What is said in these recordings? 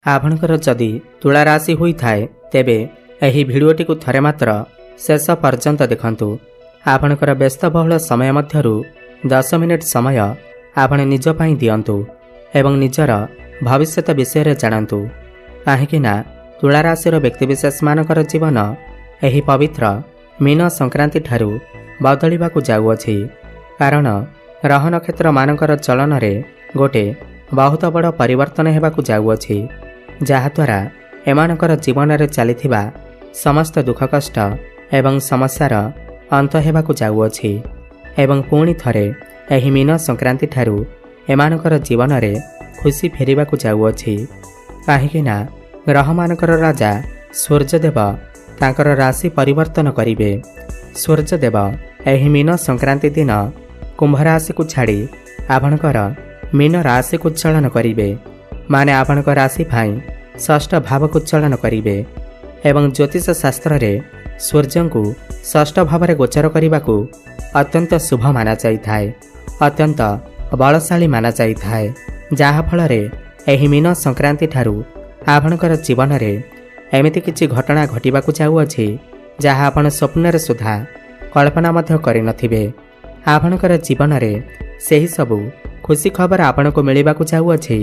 आपणकर जदि तुला राशि होइथाए तेबे एही भिडियोटी को थरे मात्र शेष पर्यंत देखंतु। आपणकर व्यस्तबहुल समय मध्यरु 10 मिनिट समय आपण निज पई दियंतु एवं निजर भविष्यत विषय जानतु। काहेकि ना तुला राशि व्यक्तिविशेष मानकर जीवन एही पवित्र मीन संक्रांति ठारू बदलिबाकू जाउअछि। कारण ग्रह नक्षत्र मानकर चलन रे गोटे बहुत बड़ परिवर्तन हेबाकू जाउअछि, जहाद्वारा एमानकर जीवन रे चलिथिबा समस्त दुख कष्ट एवं समस्यार अंत हेबाकू जाउअछि एवं पुणी थरे एही मीन संक्रांति ठारू एमानकर जीवन रे खुशी फेरिबाकू जाउअछि। काहेकि ना ग्रह मानकर राजा सूर्यदेव तांकर राशि परिवर्तन करिवे। सूर्यदेव एही मीन संक्रांति दिन कुंभ राशि को छाड़ी आपणकर मीन राशि को चलन करिवे। माने आपणकर राशि भाई षष्ठ भाव को चलन करिवे एवं ज्योतिष शास्त्र रे सूर्य को षष्ठ भाव रे गोचर करने अत्यंत शुभ माना जाइथाए, अत्यंत बलशाली माना जाइथाए। जहा फल रे एही मीन संक्रांति ठारू आपणकर जीवन रे एमिति किछि घटना घटिबाकू जाउअछि जहा आपण स्वप्न रे सुधा कल्पना मध्य करि नथिबे। आपणकर जीवन रे सेही सबु खुशी खबर आपण को मिलिबाकू जाउअछि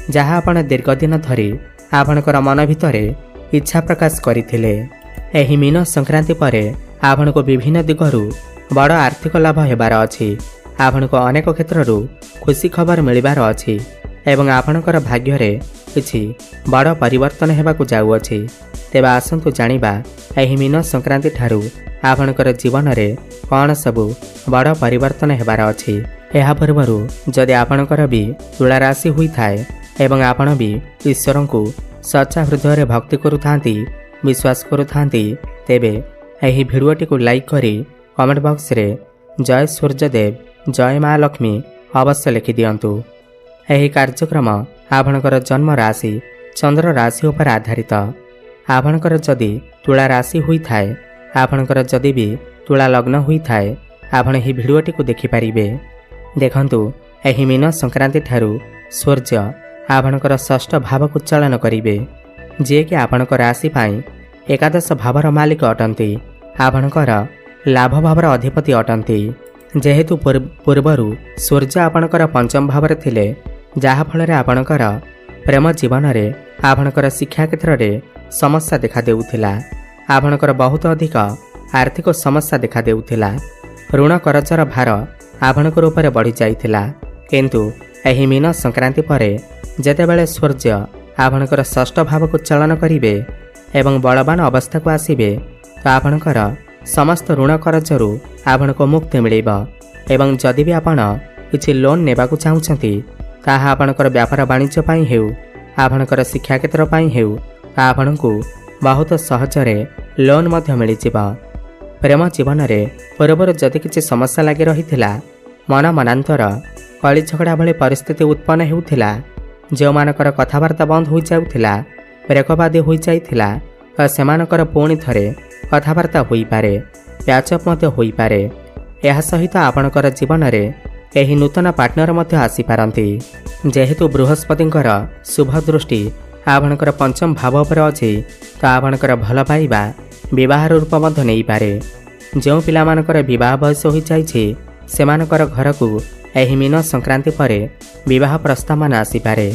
जहा आपण दीर्घ दिन धरि आपणकर मन भितरे इच्छा प्रकाश करिथिले। एही मीन संक्रांति परे आपण को विभिन्न दिगरु बड़ आर्थिक लाभ हेबार अछि। आपण को अनेक क्षेत्ररु खुशी खबर मिलिबार अछि एवं आपणकर भाग्य रे किछि बड़ परिवर्तन हेबाकू जाउअछि। तेबे आसंतु जानिबा एही मीन संक्रांति ठारू आपणकर जीवन रे कौन सबु बड़ परिवर्तन हेबार अछि। एहा पूर्वरु जदि आपणकर भी तुला राशि होइथाए एवं आपण भी ईश्वर को सच्चा हृदय भक्ति करुथांती, विश्वास करुथांती, तेबे एही भिडियोटी को लाइक करी कमेंट बॉक्स रे जय सूर्यदेव, जय माँ लक्ष्मी अवश्य लिखि दियंतु। एही कार्यक्रम आपणकर जन्म राशि चंद्र राशि उपर आधारित। आपणकर जदि तुला राशि होइथाए, आपणकर जदि भी तुला लग्न होइथाए, आपण एही भिडियोटी को देखि परिबे। देखंतु एही मीन संक्रांति ठारू सूर्य आपणकर षष्ठ भाव को चलन करिवे, जे कि आपणकर राशि पाई एकादश भावर मालिक अटंती, आपणकर लाभ भावर अधिपति अटंती। जेहेतु पूर्वरु सूर्य आपणकर पंचम भाव थिले, जहा फल रे आपणकर प्रेम जीवन रे आपणकर शिक्षा क्षेत्र रे समस्या देखा देउथिला। आपणकर बहुत अधिक आर्थिक समस्या देखा देउथिला। ऋण करजर भार आपणकर ऊपर बढ़ी जाइथिला। किंतु एही मीन संक्रांति परे जेतेबेले सूर्य आपणकर षष्ठ भाव को चलन करिवे एवं बलवान अवस्था को आसिबे, तो आपणकर समस्त ऋण करजरु आपणको मुक्ति मिलिब। एवं जदि भी आपण किछि लोन नेबाकू चाहुछंती, ताहा आपणकर व्यापार वाणिज्य पाई हेउ, आपणकर शिक्षा क्षेत्र पाई हेउ, आपणको बहुत सहजरे लोन मध्य मिलिजिब। प्रेम जीवन रे पूर्वर जदि किछि समस्या लागि रहिथिला, मन मनांतर कଳି झगड़ा भली परिस्थिति उत्पन्न हेउथिला, जो मानकर कथावार्ता बंद हो जाउथिला, ब्रेकबादी हो जाइथिला, सेमानकर पुणी थरे कथावार्ता होई पारे, प्याचअप मध्य होई पारे। एहा सहित आपणकर जीवन रे एही नूतन पार्टनर मध्य आसी पारंती। जेहेतु बृहस्पतिंकर शुभ दृष्टि आपणकर पंचम भाव पर अछि, तो आपणकर भल पाइबा विवाह रूप मध्य नहीं पारे। जो पिलामानकर विवाह बयस हो जाइछि, सेमानकर घर को एही मीन संक्रांति परे विवाह प्रस्ताव मान आसी पारे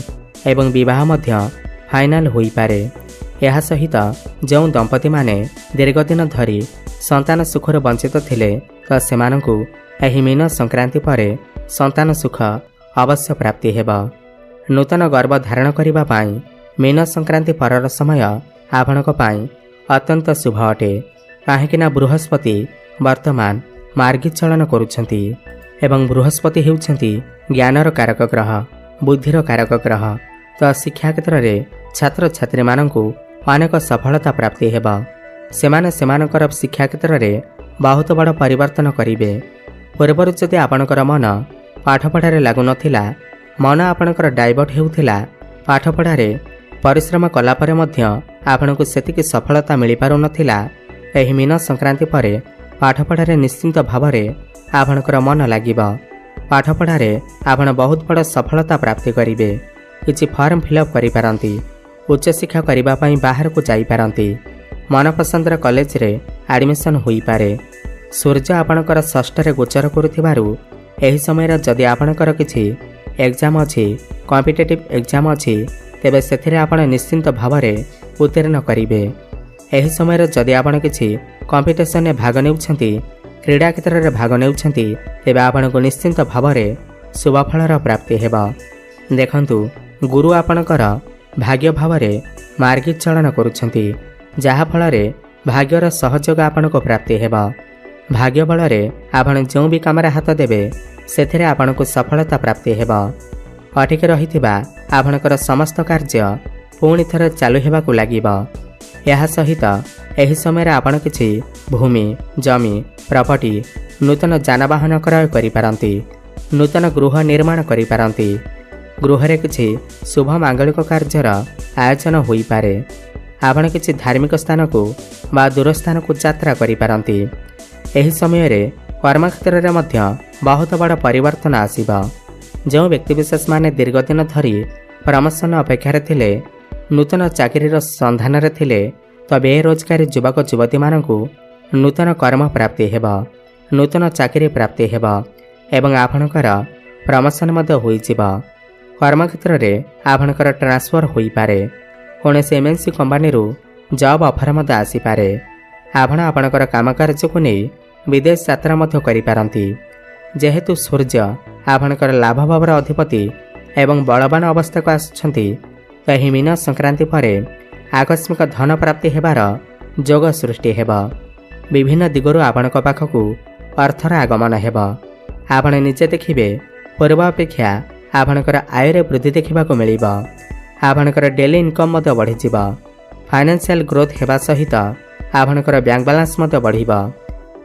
एवं विवाह मध्य फाइनाल होई पारे। एहा सहित जो दंपति माने दीर्घ दिन धरी संतान सुखर वंचित थिले, तो सेमानकु एही मीन संक्रांति परे संतान सुख अवश्य प्राप्ति हेब। नूतन गर्भ धारण करिबा पाई मीन संक्रांति परर समय आपणक पाई अत्यंत शुभ अटे। काहेकिना बृहस्पति वर्तमान मार्गी चलन करुछंती एवं बृहस्पति हेउछंती ज्ञानर कारक ग्रह, बुद्धिर कारक ग्रह। तो शिक्षा क्षेत्र रे छात्र छात्री मानकु अनेक सफलता प्राप्ति हेब। सेमाने सेमानकर शिक्षा क्षेत्र रे बहुत बड़ परिवर्तन करिवे। पूर्वर जदि आपणकर मन पाठपढ़ारे लागु नथिला, मन आपणकर डाइवर्ट हेउथिला, पाठपढ़ारे परिश्रम कला परे मध्य आपणकु सेतिकी सफलता मिली पारु नथिला, एही मीन संक्रांति परे पाठपढ़ारे निश्चिंत भावरे आपणकर मन लागिब। पाठपढ़ारे आपण बहुत बड़ सफलता प्राप्ति करिवे। किछि फॉर्म फिलअप करि पारंती, उच्चशिक्षा करने बाहर को जापारती। मनपसंदर कॉलेज रे एडमिशन हो पारे। सूर्य आपणकर षष्ठरे गोचर करुथिबारु एही समय जदि आपणकर किछि एग्जाम अछि, कॉम्पिटिटिव एग्जाम अछि, तेबे सेथिरे आपण निश्चिंत भाव में उत्तीर्ण करिवे। एही समय जदि आपण किछि कॉम्पिटिशन में भाग नेउछंती, क्रीड़ा क्षेत्र में भाग नेउछंती, तेबे आपणको निश्चिंत भाव में शुभफलर प्राप्ति हेबा। देखंतु गुरु आपणकर भाग्य भाव में मार्गीचलन करुछंती, जहा फल भाग्यर सहयोग आपणको प्राप्ति हेबा। भाग्य बल आपण जो भी काम हाथ देवे से आपको सफलता प्राप्ति हेबा। अटिक रहिथिबा आपणकर समस्त कार्य पुणी थर चालू हेबाकु लागिबा। यह सहित एही समय आपण किछि भूमि, जमी, प्रॉपर्टी, नूतन जानवाहन क्रय करिपारंती, नूतन गृह निर्माण करिपारंती। गृहरे किछि शुभ मांगलिक कार्यर आयोजन होई पारे। आपण किछि धार्मिक स्थान को बा दूर स्थान को यात्रा करिपारंती। एही समय रे कर्मक्षेत्र में मध्य बहुत बड़ परिवर्तन आसीबा। जो व्यक्तिविशेष माने दीर्घ दिन धरी प्रमोशन अपेक्षा थिले, नूतन चाकरीर संधान रे थिले, तो बेरोजगारी युवक युवती मानकु नूतन कर्म प्राप्ति हेबा, नूतन चाकरी प्राप्ति हेबा एवं आपणकर प्रमोशन मध्य होई जिबा। कर्मक्षेत्र में आपणकर ट्रांसफर होई पारे। कौनसी एमएनसी कंपनी जॉब ऑफर मध्य आसी पारे। आपण आपणकर काम कार्य को नहीं विदेश यात्रा मध्य करिपारंती। जेहेतु सूर्य आपणकर लाभ भावर अधिपति एवं बलवान अवस्था को आसुछंती, तही मीन संक्रांति पर आकस्मिक धन प्राप्ति हेबार जोग सृष्टि हेबा। विभिन्न दिगरु आपणक पाखकु अर्थर आगमन हेबा। आपण निजे देखिबे पूर्व अपेक्षा आपणकर आय रे वृद्धि देखा मिलिबा। आपणकर डेली इनकम मध्य बढ़ी जिबा। फाइनेंशियल ग्रोथ हेबा सहित आपणकर बैंक बैलेंस मध्य बढ़िबा।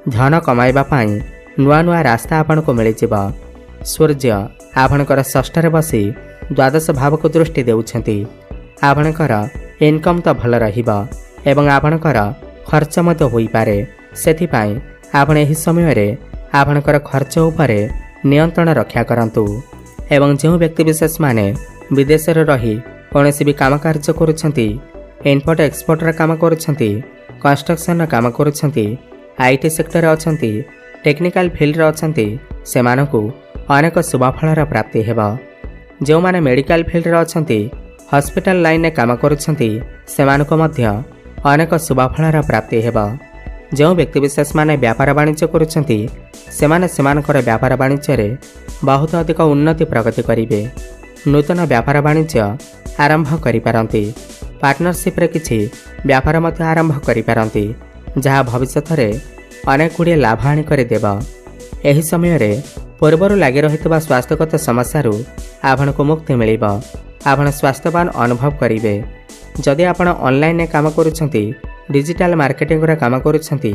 धन कमाइबा पाई नुआ नुआ रास्ता आपण को मिल जिबा। सूर्य आपणकर षष्ठरे बसी द्वादश भाव को दृष्टि देउछंती। आपणकर इनकम तो भल रहिबा एवं आपणकर खर्च मध्य होई पारे। सेथिपाई आपण एही समय रे आपणकर खर्च उपरे नियंत्रण रक्षा करंतु। एवं जो व्यक्तिविशेष माने विदेश रे रही कौनसी भी काम कार्य करुछंती, इम्पोर्ट एक्सपोर्ट रा काम करुछंती, कंस्ट्रक्शन रा काम करुछंती, आईटी सेक्टर अछंती, टेक्निकल फील्ड रे अछंती, सेमानकु अनेक शुभफलर प्राप्ति हेबा। जो माने मेडिकल फील्ड रे अछंती, हॉस्पिटल लाइन में काम करुछंती, सेमानकु मध्य अनेक शुभफलर प्राप्ति हेबा। जो व्यक्तिविशेष माने व्यापार वाणिज्य करुछंती, सेमाने सेमानकर व्यापार वाणिज्य रे बहुत अधिक उन्नति प्रगति करिवे। नूतन व्यापार वाणिज्य आरंभ करिपारंती। पार्टनरशिप रे किछि व्यापार मध्य आरंभ करिपारंती, जहाँ भविष्य रे अनेक गुड़िए लाभ आनी कर देबा। एही समय रे पूर्वर लगी रहितबा स्वास्थ्यगत समस्यारू आपण को मुक्ति मिलिबा। आपण स्वास्थ्यवान अनुभव करिवे। जदि आपण ऑनलाइन काम करुछंती, डिजिटल मार्केटिंग रे काम करुछंती,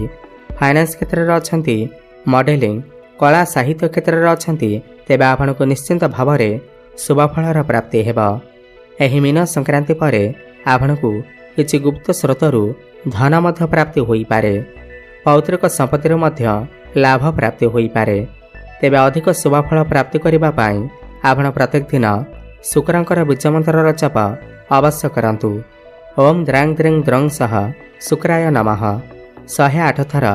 फाइनेंस क्षेत्र रे अछंती, मॉडलिंग, कला साहित्य क्षेत्र रे अछंती, तेबे आपण को निश्चिंत भाव में शुभफलर प्राप्ति हेबा। एही मीन संक्रांति पर आपण को किछि गुप्त स्रोतरू धन मध्य प्राप्ति होई पारे। पौत्रिक संपत्ति मध्य लाभ प्राप्ति होई पारे। तेबे अधिक शुभफल प्राप्ति करबा पाई आपण प्रत्येक दिन शुक्रंकर बीज मंत्र जप अवश्य करंतु। ओम द्रांग द्रिंग द्रंग सह शुक्राय नमः 108 थर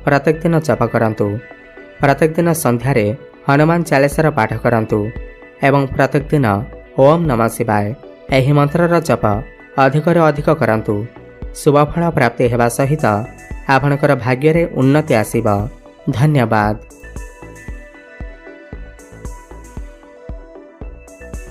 प्रत्येक दिन जप करंतु। प्रत्येक दिन संध्यारे हनुमान चालीसार पाठ करंतु एवं प्रत्येक दिन ओम नमः शिवाय एही मंत्रर जप अधिकରୁ अधिक करंतु। शुभफल प्राप्ति हेबा सहित आपणकर भाग्य रे उन्नति आसीबा। धन्यवाद।